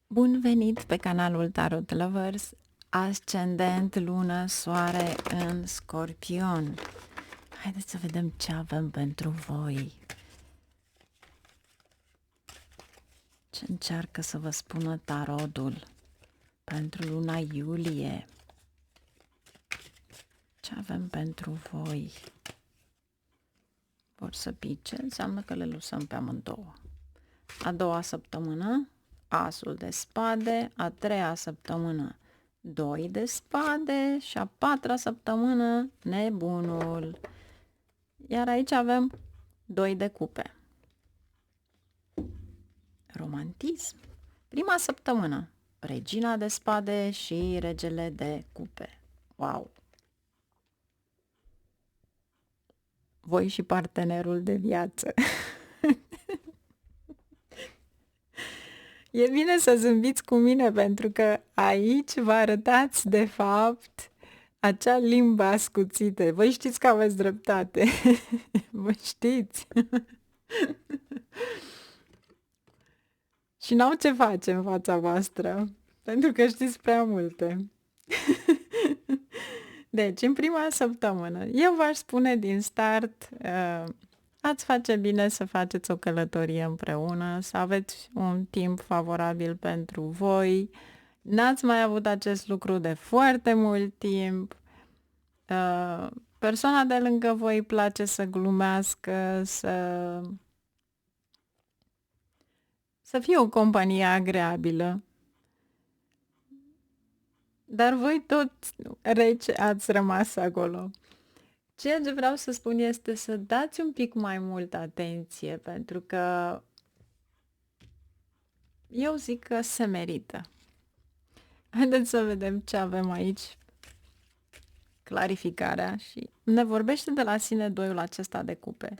Bun venit pe canalul Tarot Lovers, ascendent, lună, soare în Scorpion. Haideți să vedem ce avem pentru voi. Ce încearcă să vă spună tarotul pentru luna iulie. Ce avem pentru voi? Vor să pice, înseamnă că le lăsăm pe amândouă. A doua săptămână, asul de spade, a treia săptămână, 2 de spade și a patra săptămână, nebunul. Iar aici avem 2 de cupe. Romantism. Prima săptămână, regina de spade și regele de cupe. Wow! Voi și partenerul de viață. E bine să zâmbiți cu mine pentru că aici vă arătați de fapt acea limbă ascuțită. Voi știți că aveți dreptate. Voi știți. Și n-au ce face în fața voastră, pentru că știți prea multe. Deci, în prima săptămână, eu v-aș spune din start, ați face bine să faceți o călătorie împreună, să aveți un timp favorabil pentru voi. N-ați mai avut acest lucru de foarte mult timp. Persoana de lângă voi îi place să glumească, să fie o companie agreabilă. Dar voi tot rece ați rămas acolo. Ceea ce vreau să spun este să dați un pic mai multă atenție, pentru că eu zic că se merită. Haideți să vedem ce avem aici. Clarificarea și ne vorbește de la sine doiul acesta de cupe.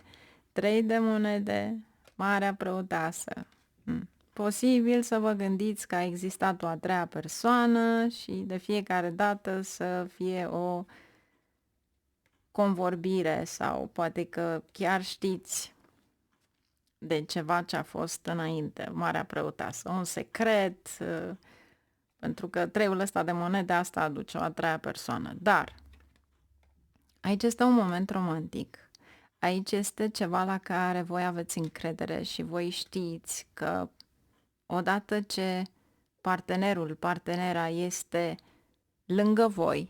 3 de monede, Marea Preoteasă. Posibil să vă gândiți că a existat o a treia persoană și de fiecare dată să fie o convorbire sau poate că chiar știți de ceva ce a fost înainte, Marea Preoteasă, un secret, pentru că treiul ăsta de monede asta aduce o a treia persoană. Dar aici este un moment romantic. Aici este ceva la care voi aveți încredere și voi știți că odată ce partenera este lângă voi,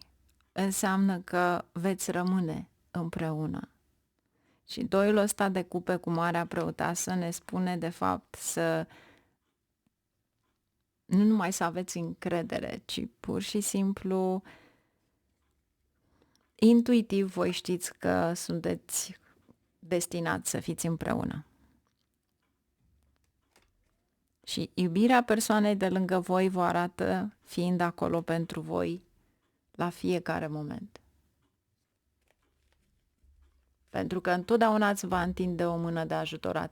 înseamnă că veți rămâne împreună. Și doiul ăsta de cupe cu Marea Preoteasă ne spune de fapt să nu numai să aveți încredere, ci pur și simplu intuitiv voi știți că sunteți destinați să fiți împreună. Și iubirea persoanei de lângă voi vă arată fiind acolo pentru voi la fiecare moment. Pentru că întotdeauna îți va întinde o mână de ajutor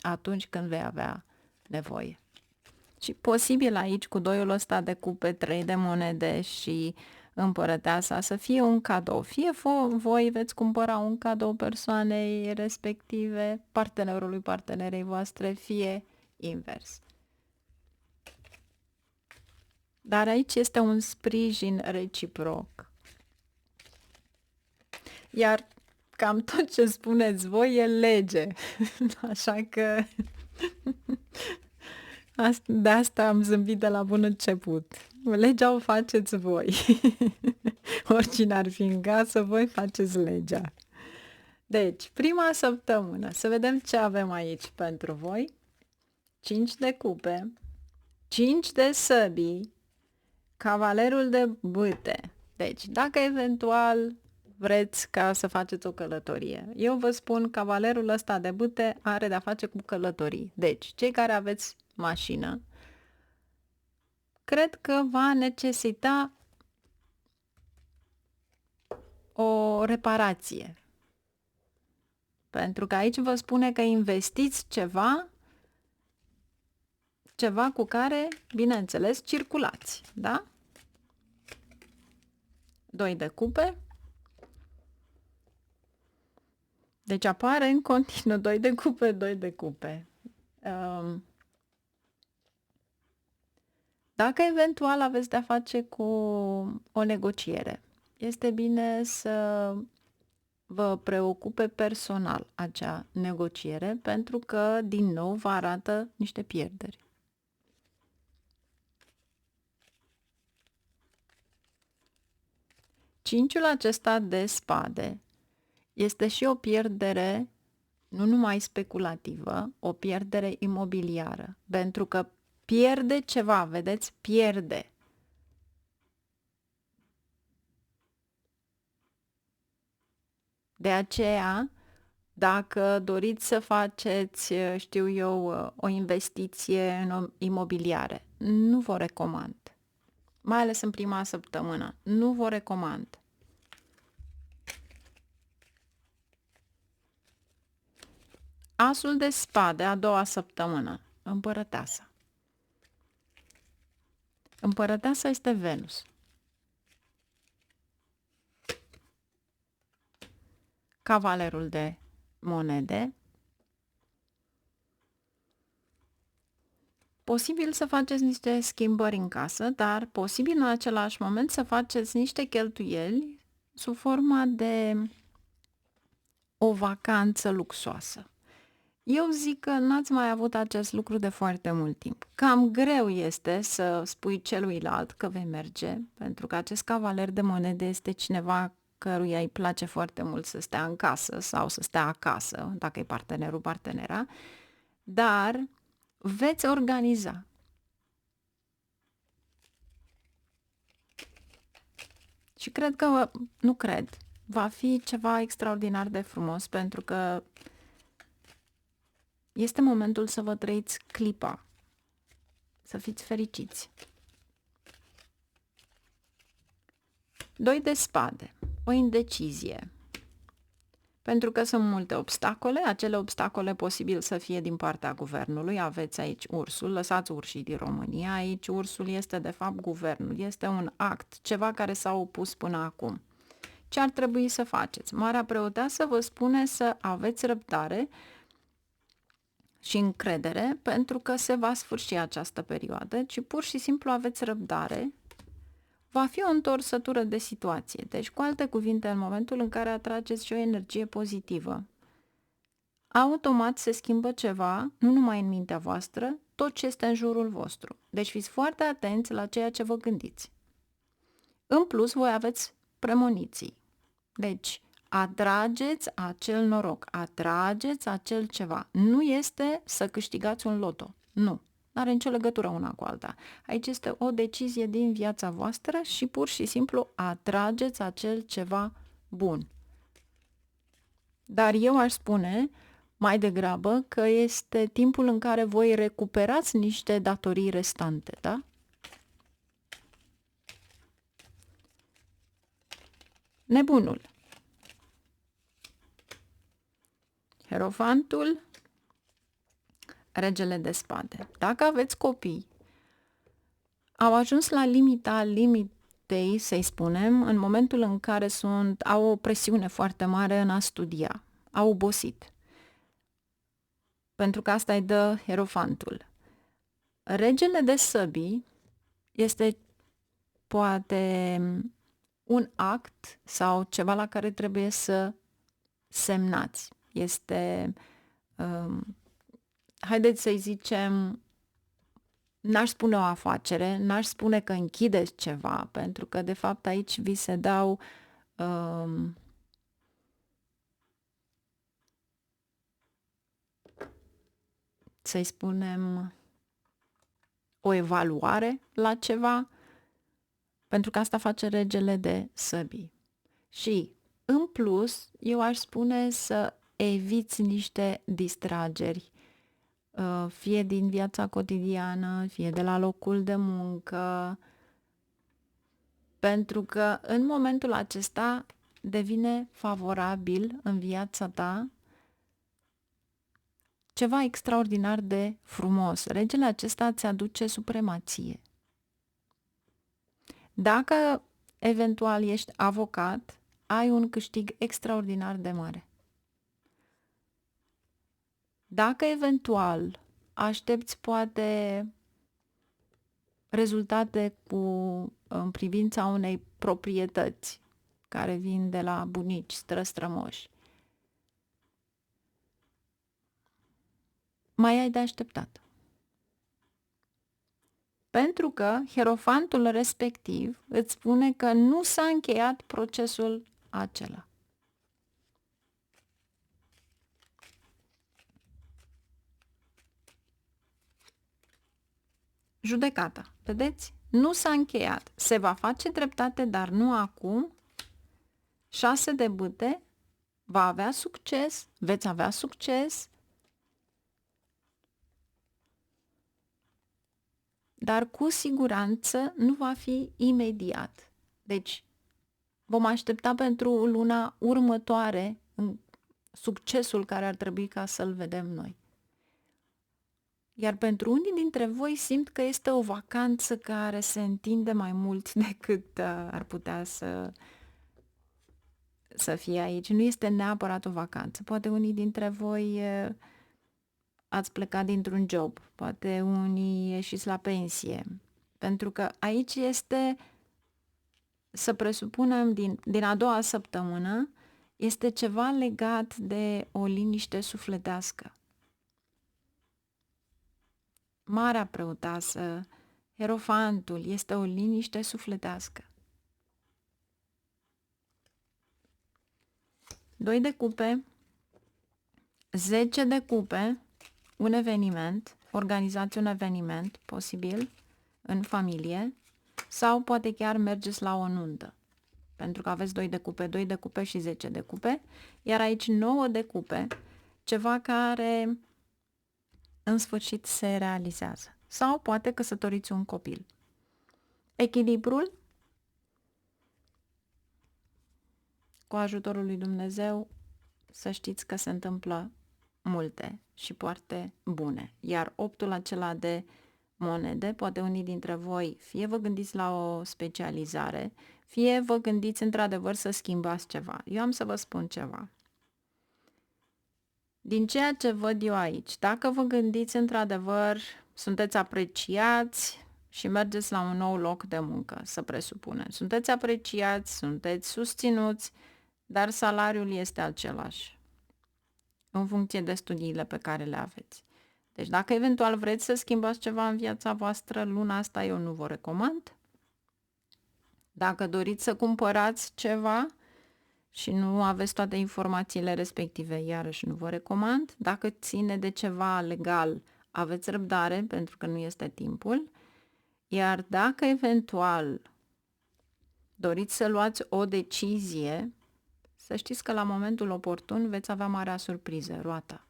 atunci când vei avea nevoie. Și posibil aici cu doiul ăsta de cupe, 3 de monede și împărăteasa să fie un cadou. Fie voi veți cumpăra un cadou persoanei respective, partenerului, partenerei voastre, fie invers. Dar aici este un sprijin reciproc. Iar cam tot ce spuneți voi e lege. Așa că de asta am zâmbit de la bun început. Legea o faceți voi. Oricine ar fi în casă, voi faceți legea. Deci, prima săptămână, să vedem ce avem aici pentru voi. 5 de cupe, 5 de săbii, cavalerul de bâte. Deci, dacă eventual vreți ca să faceți o călătorie, eu vă spun, cavalerul ăsta de bâte are de-a face cu călătorii. Deci, cei care aveți mașină, cred că va necesita o reparație. Pentru că aici vă spune că investiți ceva cu care, bineînțeles, circulați, da? 2 de cupe. Deci apare în continuu 2 de cupe, 2 de cupe. Dacă eventual aveți de-a face cu o negociere, este bine să vă preocupe personal acea negociere, pentru că, din nou, vă arată niște pierderi. Cinciul acesta de spade este și o pierdere nu numai speculativă, o pierdere imobiliară, pentru că pierde ceva, vedeți? Pierde. De aceea, dacă doriți să faceți, știu eu, o investiție în imobiliare, nu vă recomand. Mai ales în prima săptămână. Nu vă recomand. Asul de spade, a doua săptămână. Împărăteasa. Împărăteasa este Venus. Cavalerul de monede. Posibil să faceți niște schimbări în casă, dar posibil în același moment să faceți niște cheltuieli sub forma de o vacanță luxoasă. Eu zic că n-ați mai avut acest lucru de foarte mult timp. Cam greu este să spui celuilalt că vei merge, pentru că acest cavaler de monede este cineva căruia îi place foarte mult să stea în casă sau să stea acasă, dacă e partenerul, partenera, dar veți organiza. Și cred că, nu cred, va fi ceva extraordinar de frumos, pentru că este momentul să vă trăiți clipa, să fiți fericiți. 2 de spade, o indecizie. Pentru că sunt multe obstacole, acele obstacole posibil să fie din partea guvernului, aveți aici ursul, lăsați urșii din România, aici ursul este de fapt guvernul, este un act, ceva care s-a opus până acum. Ce ar trebui să faceți? Marea Preoteasă vă spune să aveți răbdare și încredere, pentru că se va sfârși această perioadă, ci pur și simplu aveți răbdare. Va fi o întorsătură de situație. Deci, cu alte cuvinte, în momentul în care atrageți și o energie pozitivă, automat se schimbă ceva, nu numai în mintea voastră, tot ce este în jurul vostru. Deci fiți foarte atenți la ceea ce vă gândiți. În plus, voi aveți premoniții. Deci, atrageți acel noroc, atrageți acel ceva. Nu este să câștigați un loto. Nu. N-are nicio legătură una cu alta. Aici este o decizie din viața voastră și pur și simplu atrageți acel ceva bun. Dar eu aș spune mai degrabă că este timpul în care voi recuperați niște datorii restante, da? Nebunul. Hierofantul, regele de spade. Dacă aveți copii, au ajuns la limita limitei, să-i spunem, în momentul în care au o presiune foarte mare în a studia. Au obosit. Pentru că asta îi dă hierofantul. Regele de săbii este poate un act sau ceva la care trebuie să semnați. Este, haideți să-i zicem, n-aș spune o afacere, n-aș spune că închideți ceva, pentru că de fapt aici vi se dau să-i spunem o evaluare la ceva, pentru că asta face regele de săbii. Și în plus, eu aș spune să eviți niște distrageri, fie din viața cotidiană, fie de la locul de muncă, pentru că în momentul acesta devine favorabil în viața ta ceva extraordinar de frumos. Regele acesta îți aduce supremație. Dacă eventual ești avocat, ai un câștig extraordinar de mare. Dacă eventual aștepți poate rezultate în privința unei proprietăți care vin de la bunici, strămoși. Mai ai de așteptat. Pentru că hierofantul respectiv îți spune că nu s-a încheiat procesul acela. Judecata, vedeți? Nu s-a încheiat. Se va face dreptate, dar nu acum. 6 de bâte, va avea succes, veți avea succes, dar cu siguranță nu va fi imediat. Deci, vom aștepta pentru luna următoare succesul care ar trebui ca să-l vedem noi. Iar pentru unii dintre voi simt că este o vacanță care se întinde mai mult decât ar putea să fie aici. Nu este neapărat o vacanță. Poate unii dintre voi ați plecat dintr-un job, poate unii ieșiți la pensie. Pentru că aici este, să presupunem, din a doua săptămână, este ceva legat de o liniște sufletească. Marea preotasă, Hierofantul, este o liniște sufletească. 2 de cupe, 10 de cupe, un eveniment, organizați un eveniment posibil în familie sau poate chiar mergeți la o nuntă. Pentru că aveți 2 de cupe și 10 de cupe, iar aici 9 de cupe, ceva care în sfârșit se realizează. Sau poate căsătoriți un copil. Echilibrul, cu ajutorul lui Dumnezeu, să știți că se întâmplă multe și foarte bune. Iar 8-ul acela de monede, poate unii dintre voi fie vă gândiți la o specializare, fie vă gândiți într-adevăr să schimbați ceva. Eu am să vă spun ceva. Din ceea ce văd eu aici, dacă vă gândiți într-adevăr, sunteți apreciați și mergeți la un nou loc de muncă, să presupunem. Sunteți apreciați, sunteți susținuți, dar salariul este același, în funcție de studiile pe care le aveți. Deci dacă eventual vreți să schimbați ceva în viața voastră, luna asta eu nu vă recomand. Dacă doriți să cumpărați ceva și nu aveți toate informațiile respective, iarăși nu vă recomand. Dacă ține de ceva legal, aveți răbdare, pentru că nu este timpul. Iar dacă eventual doriți să luați o decizie, să știți că la momentul oportun veți avea marea surpriză, roata.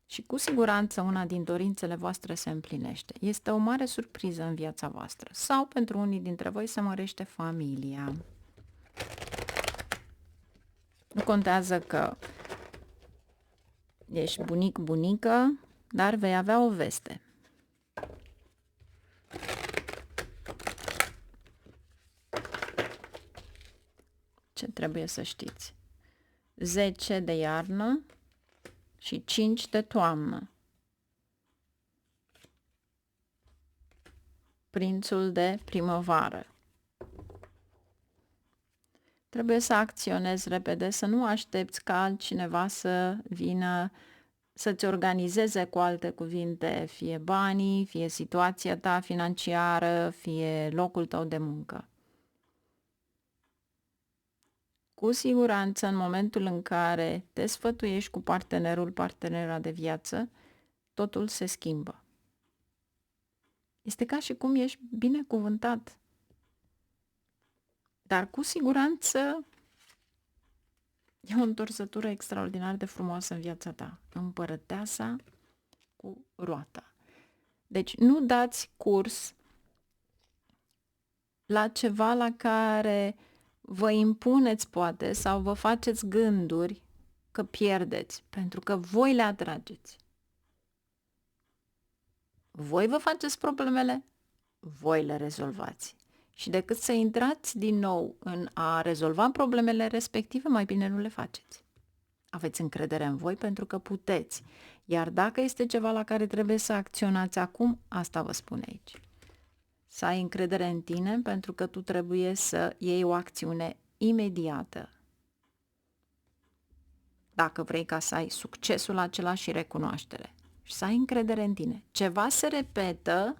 Și cu siguranță una din dorințele voastre se împlinește. Este o mare surpriză în viața voastră. Sau pentru unii dintre voi se mărește familia. Nu contează că ești bunic, bunică, dar vei avea o veste. Ce trebuie să știți? 10 de iarnă și 5 de toamnă. Prințul de primăvară. Trebuie să acționezi repede, să nu aștepți ca altcineva să vină să-ți organizeze, cu alte cuvinte, fie banii, fie situația ta financiară, fie locul tău de muncă. Cu siguranță, în momentul în care te sfătuiești cu partenera de viață, totul se schimbă. Este ca și cum ești binecuvântat. Dar cu siguranță e o întorsătură extraordinar de frumoasă în viața ta. Împărăteasa cu roata. Deci nu dați curs la ceva la care vă impuneți poate sau vă faceți gânduri că pierdeți, pentru că voi le atrageți. Voi vă faceți problemele, voi le rezolvați. Și decât să intrați din nou în a rezolva problemele respective, mai bine nu le faceți. Aveți încredere în voi pentru că puteți. Iar dacă este ceva la care trebuie să acționați acum, asta vă spun aici. Să ai încredere în tine pentru că tu trebuie să iei o acțiune imediată. Dacă vrei ca să ai succesul acela și recunoaștere. Și să ai încredere în tine. Ceva se repetă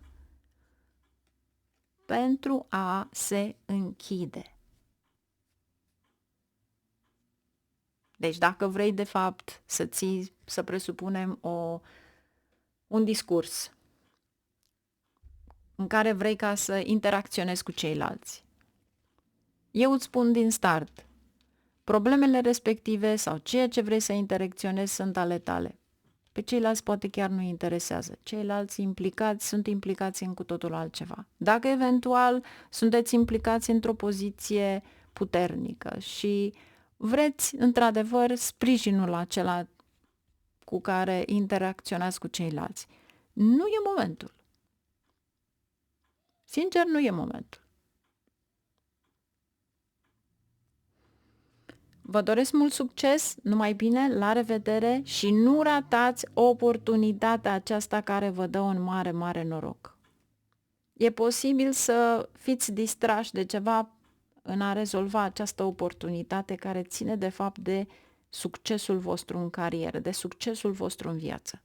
pentru a se închide. Deci dacă vrei de fapt să presupunem un discurs în care vrei ca să interacționezi cu ceilalți, eu îți spun din start, problemele respective sau ceea ce vrei să interacționezi sunt ale tale. Pe ceilalți poate chiar nu interesează. Ceilalți implicați sunt implicați în cu totul altceva. Dacă eventual sunteți implicați într-o poziție puternică și vreți într-adevăr sprijinul acela cu care interacționați cu ceilalți, nu e momentul. Sincer, nu e momentul. Vă doresc mult succes, numai bine, la revedere și nu ratați oportunitatea aceasta care vă dă un mare, mare noroc. E posibil să fiți distrași de ceva în a rezolva această oportunitate care ține de fapt de succesul vostru în carieră, de succesul vostru în viață.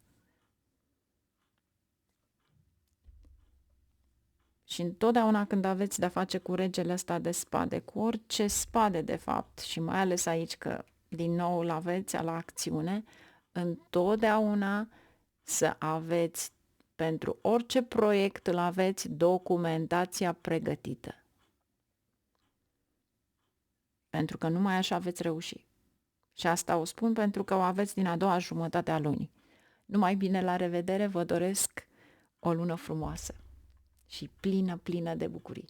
Și întotdeauna când aveți de-a face cu regele ăsta de spade, cu orice spade de fapt, și mai ales aici că din nou îl aveți la acțiune, întotdeauna să aveți, pentru orice proiect îl aveți, documentația pregătită. Pentru că numai așa veți reuși. Și asta o spun pentru că o aveți din a doua jumătate a lunii. Numai bine, la revedere, vă doresc o lună frumoasă și plină, plină de bucurii.